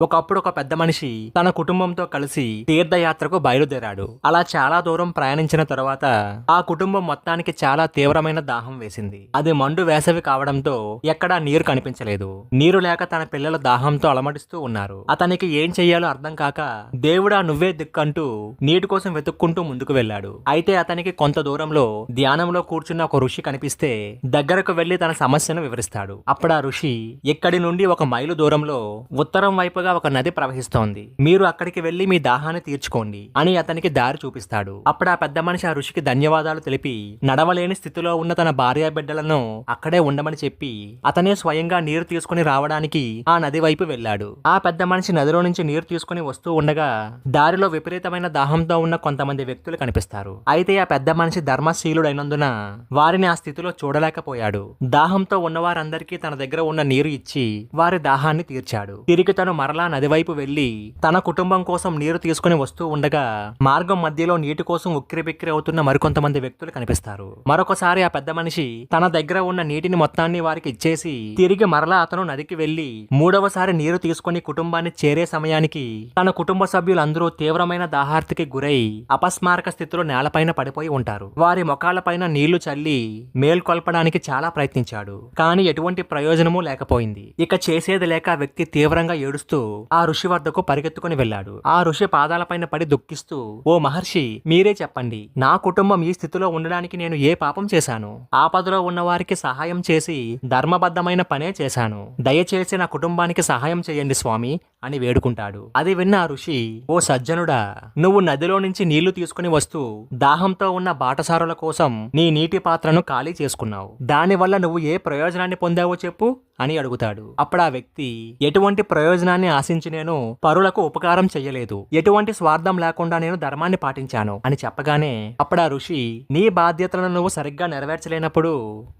ఒకప్పుడు ఒక పెద్ద మనిషి తన కుటుంబంతో కలిసి తీర్థయాత్రకు బయలుదేరాడు. అలా చాలా దూరం ప్రయాణించిన తరువాత ఆ కుటుంబం మొత్తానికి చాలా తీవ్రమైన దాహం వేసింది. అది మండు వేసవి కావడంతో ఎక్కడా నీరు కనిపించలేదు. నీరు లేక తన పిల్లల దాహంతో అలమటిస్తూ ఉన్నారు. అతనికి ఏం చెయ్యాలో అర్థం కాక దేవుడా నువ్వే దిక్కంటూ నీటి కోసం వెతుక్కుంటూ ముందుకు వెళ్ళాడు. అయితే అతనికి కొంత దూరంలో ధ్యానంలో కూర్చున్న ఒక ఋషి కనిపిస్తే దగ్గరకు వెళ్లి తన సమస్యను వివరిస్తాడు. అప్పుడు ఆ ఋషి ఇక్కడి నుండి ఒక మైలు దూరంలో ఉత్తరం వైపుగా ఒక నది ప్రవహిస్తోంది. మీరు అక్కడికి వెళ్లి మీ దాహాన్ని తీర్చుకోండి అని అతనికి దారి చూపిస్తాడు. అప్పుడు ఆ పెద్ద మనిషి ఆ ఋషికి ధన్యవాదాలు తెలిపి నడవలేని స్థితిలో ఉన్న తన భార్య బిడ్డలను అక్కడే ఉండమని చెప్పి అతనే స్వయంగా నీరు తీసుకుని రావడానికి ఆ నది వైపు వెళ్ళాడు. ఆ పెద్ద మనిషి నదిలో నుంచి నీరు తీసుకుని వస్తూ ఉండగా దారిలో విపరీతమైన దాహంతో ఉన్న కొంతమంది వ్యక్తులు కనిపిస్తారు. అయితే ఆ పెద్ద మనిషి ధర్మశీలుడైనందున వారిని ఆ స్థితిలో చూడలేకపోయాడు. దాహంతో ఉన్నవారందరికీ తన దగ్గర ఉన్న నీరు ఇచ్చి వారి దాహాన్ని తీర్చాడు. తిరిగి తను మరలా నది వైపు వెళ్లి తన కుటుంబం కోసం నీరు తీసుకుని వస్తూ ఉండగా మార్గం మధ్యలో నీటి కోసం ఉక్కిరిబిక్కిరి అవుతున్న మరికొంతమంది వ్యక్తులు కనిపిస్తారు. మరొకసారి ఆ పెద్ద మనిషి తన దగ్గర ఉన్న నీటిని మొత్తాన్ని వారికి ఇచ్చేసి తిరిగి మరలా అతను నదికి వెళ్లి మూడవసారి నీరు తీసుకుని కుటుంబాన్ని చేరే సమయానికి తన కుటుంబ సభ్యులందరూ తీవ్రమైన దాహార్తికి గురై అపస్మారక స్థితిలో నేలపైన పడిపోయి ఉంటారు. వారి ముఖాలపైన నీళ్లు చల్లి మేల్కొల్పడానికి చాలా ప్రయత్నించాడు. కానీ ఎటువంటి ప్రయోజనమూ లేకపోయింది. ఇక చేసేది లేక ఆ వ్యక్తి తీవ్రంగా ఏడుస్తూ ఆ ఋషి వద్దకు పరిగెత్తుకుని వెళ్ళాడు. ఆ ఋషి పాదాలపైన పడి దుఃఖిస్తూ, ఓ మహర్షి, మీరే చెప్పండి, నా కుటుంబం ఈ స్థితిలో ఉండడానికి నేను ఏ పాపం చేశాను? ఆపదలో ఉన్న వారికి సహాయం చేసి ధర్మబద్ధమైన పనే చేశాను. దయచేసి నా కుటుంబానికి సహాయం చేయండి స్వామి అని వేడుకుంటాడు. అది విన్న ఆ ఋషి, ఓ సజ్జనుడా, నువ్వు నదిలో నుంచి నీళ్లు తీసుకుని వస్తూ దాహంతో ఉన్న బాటసారుల కోసం నీ నీటి పాత్రను ఖాళీ చేసుకున్నావు. దానివల్ల నువ్వు ఏ ప్రయోజనాన్ని పొందావో చెప్పు అని అడుగుతాడు. అప్పుడు ఆ వ్యక్తి, ఎటువంటి ప్రయోజనాన్ని ఆశించి నేను పరులకు ఉపకారం చెయ్యలేదు. ఎటువంటి స్వార్థం లేకుండా నేను ధర్మాన్ని పాటించాను అని చెప్పగానే అప్పుడు ఆ ఋషి, నీ బాధ్యతలను నువ్వు సరిగ్గా నెరవేర్చలేనప్పుడు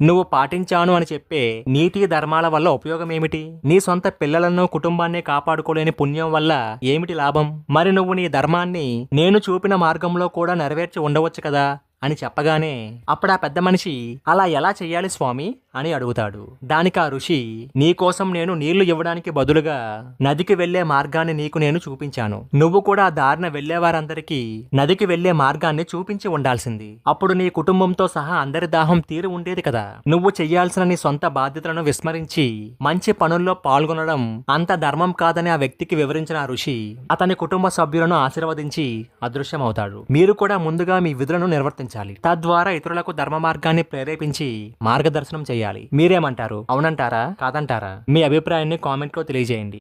నువ్వు పాటించాను అని చెప్పే నీతి ధర్మాల వల్ల ఉపయోగం ఏమిటి? నీ సొంత పిల్లలను కుటుంబాన్ని కాపాడుకోలేని పుణ్యం వల్ల ఏమిటి లాభం? మరి నువ్వు నీ ధర్మాన్ని నేను చూపిన మార్గంలో కూడా నెరవేర్చి ఉండవచ్చు కదా అని చెప్పగానే అప్పుడు ఆ పెద్ద మనిషి, అలా ఎలా చెయ్యాలి స్వామి అని అడుగుతాడు. దానికి ఆ ఋషి, నీకోసం నేను నీళ్లు ఇవ్వడానికి బదులుగా నదికి వెళ్లే మార్గాన్ని నీకు నేను చూపించాను. నువ్వు కూడా ఆ దారిన వెళ్లేవారందరికీ నదికి వెళ్లే మార్గాన్ని చూపించి ఉండాల్సింది. అప్పుడు నీ కుటుంబంతో సహా అందరి దాహం తీరి ఉండేది కదా. నువ్వు చెయ్యాల్సిన నీ సొంత బాధ్యతలను విస్మరించి మంచి పనుల్లో పాల్గొనడం అంత ధర్మం కాదని ఆ వ్యక్తికి వివరించిన ఆ ఋషి అతని కుటుంబ సభ్యులను ఆశీర్వదించి అదృశ్యమవుతాడు. మీరు కూడా ముందుగా మీ విధులను నిర్వర్తించాలి. తద్వారా ఇతరులకు ధర్మ మార్గాన్ని ప్రేరేపించి మార్గదర్శనం చేయాలి. మీరేమంటారు? అవునంటారా? కాదంటారా? మీ అభిప్రాయాన్ని కామెంట్ లో తెలియజేయండి.